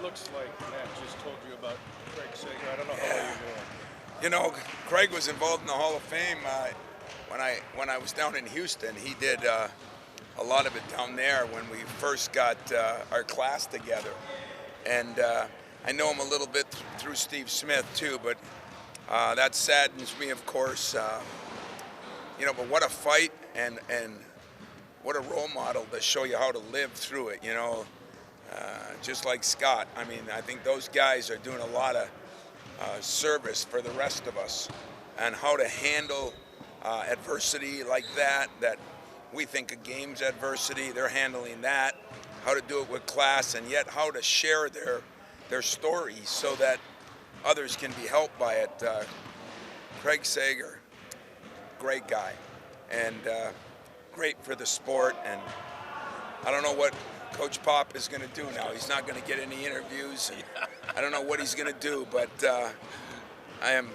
looks like Matt just told you about Craig Sager. I don't know how well you're doing. You know, Craig was involved in the Hall of Fame when I was down in Houston. He did a lot of it down there when we first got our class together. And I know him a little bit through Steve Smith too, but that saddens me, of course. You know, but what a fight and what a role model to show you how to live through it, you know. Just like Scott. I mean, I think those guys are doing a lot of service for the rest of us, and how to handle adversity like that we think of games adversity, they're handling that, how to do it with class, and yet how to share their stories so that others can be helped by it. Craig Sager, great guy, and great for the sport. And I don't know what Coach Pop is going to do now. He's not going to get any interviews. I don't know what he's going to do, but I am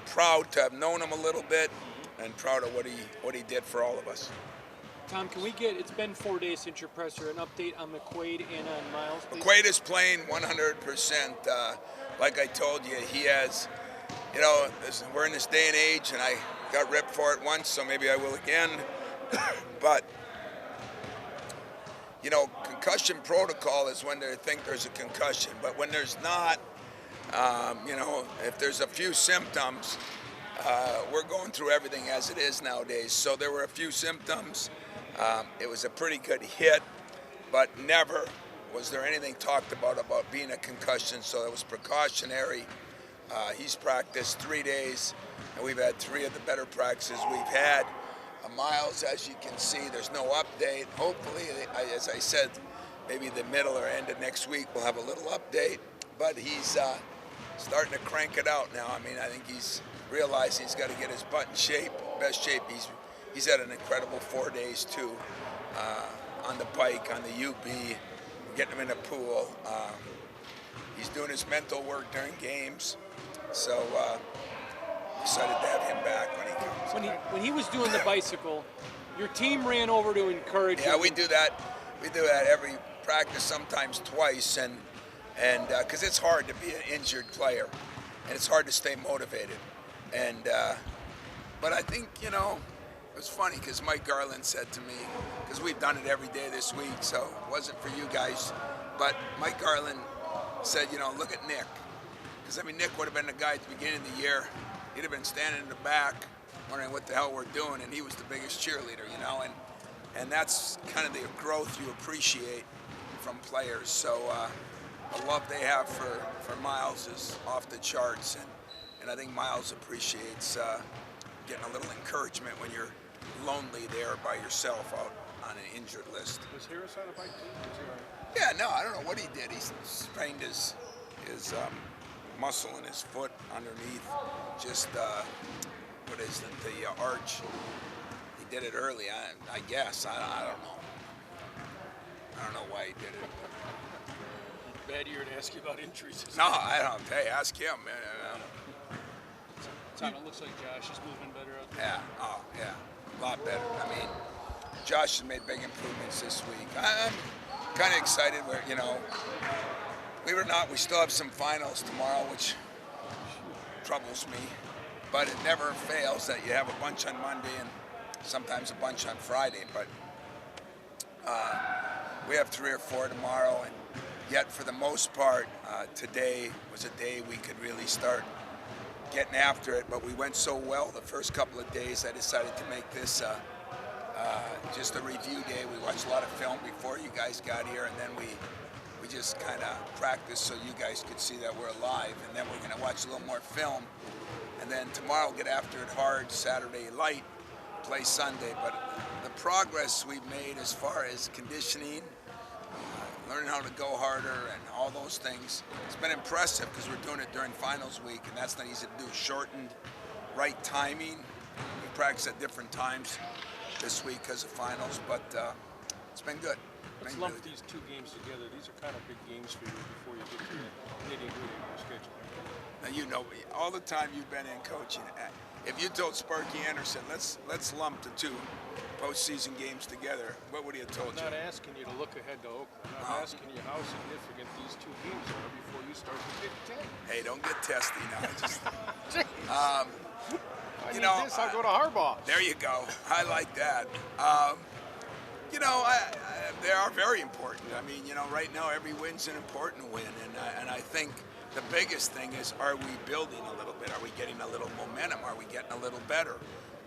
proud to have known him a little bit and proud of what he did for all of us. Tom, can we get, it's been 4 days since your presser, an update on McQuaid and on Miles, please? McQuaid is playing 100%. Like I told you, he has, you know, we're in this day and age, and I got ripped for it once, so maybe I will again. But you know, concussion protocol is when they think there's a concussion, but when there's not, you know, if there's a few symptoms, we're going through everything as it is nowadays. So there were a few symptoms. It was a pretty good hit, but never was there anything talked about being a concussion, so it was precautionary. He's practiced 3 days, and we've had 3 of the better practices we've had. Miles, as you can see, there's no update. Hopefully, as I said, maybe the middle or end of next week we'll have a little update. But he's starting to crank it out now. I mean, I think he's realized he's got to get his butt in shape, best shape. He's had an incredible 4 days too, on the bike, on the UB, getting him in a pool. He's doing his mental work during games. So excited to have him back when he comes. When he was doing the bicycle, your team ran over to encourage him. Yeah, we do that. We do that every practice, sometimes twice, and because it's hard to be an injured player, and it's hard to stay motivated. And but I think, you know, it was funny because Mike Garland said to me, because we've done it every day this week, so it wasn't for you guys, but Mike Garland said, you know, look at Nick, because I mean Nick would have been the guy at the beginning of the year. He'd have been standing in the back wondering what the hell we're doing, and he was the biggest cheerleader, you know, and that's kind of the growth you appreciate from players. So the love they have for Miles is off the charts, and I think Miles appreciates getting a little encouragement when you're lonely there by yourself out on an injured list. Was Harris on a bike too? Yeah, no, I don't know what he did. He sprained his muscle in his foot underneath, just what is it, the arch. He did it early, I guess. I don't know. I don't know why he did it. Bad year to ask you about injuries. No, I don't. Hey, ask him. Tom, it looks like Josh is moving better out there. Yeah, oh yeah, a lot better. I mean, Josh has made big improvements this week. I'm kind of excited where, you know, believe it or not, we still have some finals tomorrow, which troubles me. But it never fails that you have a bunch on Monday and sometimes a bunch on Friday. But we have 3 or 4 tomorrow, and yet for the most part, today was a day we could really start getting after it. But we went so well the first couple of days, I decided to make this just a review day. We watched a lot of film before you guys got here, and then we just kind of practiced so you guys could see that we're alive. And then we're going to watch a little more film. And then tomorrow, get after it hard, Saturday light, play Sunday. But the progress we've made as far as conditioning, learning how to go harder and all those things, it's been impressive because we're doing it during finals week, and that's not easy to do. Shortened, right timing. We practice at different times this week because of finals, but it's been good. Let's lump these 2 games together. These are kind of big games for you before you get to the nitty-gritty of your schedule. Now, you know, all the time you've been in coaching, if you told Sparky Anderson, let's lump the 2 postseason games together, what would he have told you? I'm not asking you to look ahead to Oakland. I'm asking you how significant these 2 don't get testy now. Just, I you need know, this, I'll go to Harbaugh. there you go. I like that. You know, they are very important. I mean, you know, right now every win's an important win, and I think the biggest thing is, are we building a little bit? Are we getting a little momentum? Are we getting a little better?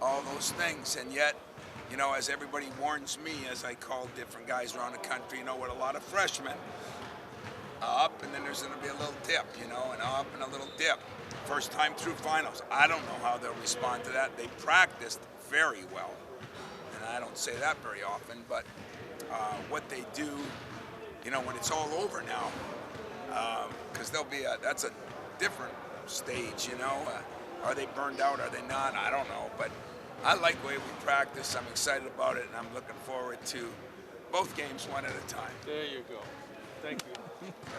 All those things, and yet, you know, as everybody warns me, as I call different guys around the country, you know, with a lot of freshmen, up, and then there's going to be a little dip, you know, and up and a little dip. First time through finals. I don't know how they'll respond to that. They practiced very well, and I don't say that very often, but what they do, you know, when it's all over now, because that's a different stage, you know. Are they burned out? Are they not? I don't know, but I like the way we practice. I'm excited about it, and I'm looking forward to both games one at a time. There you go. Thank you,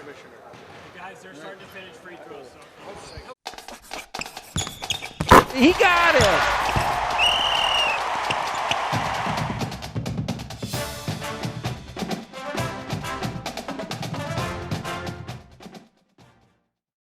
Commissioner. Guys, they're starting to finish free throws. So. He got it.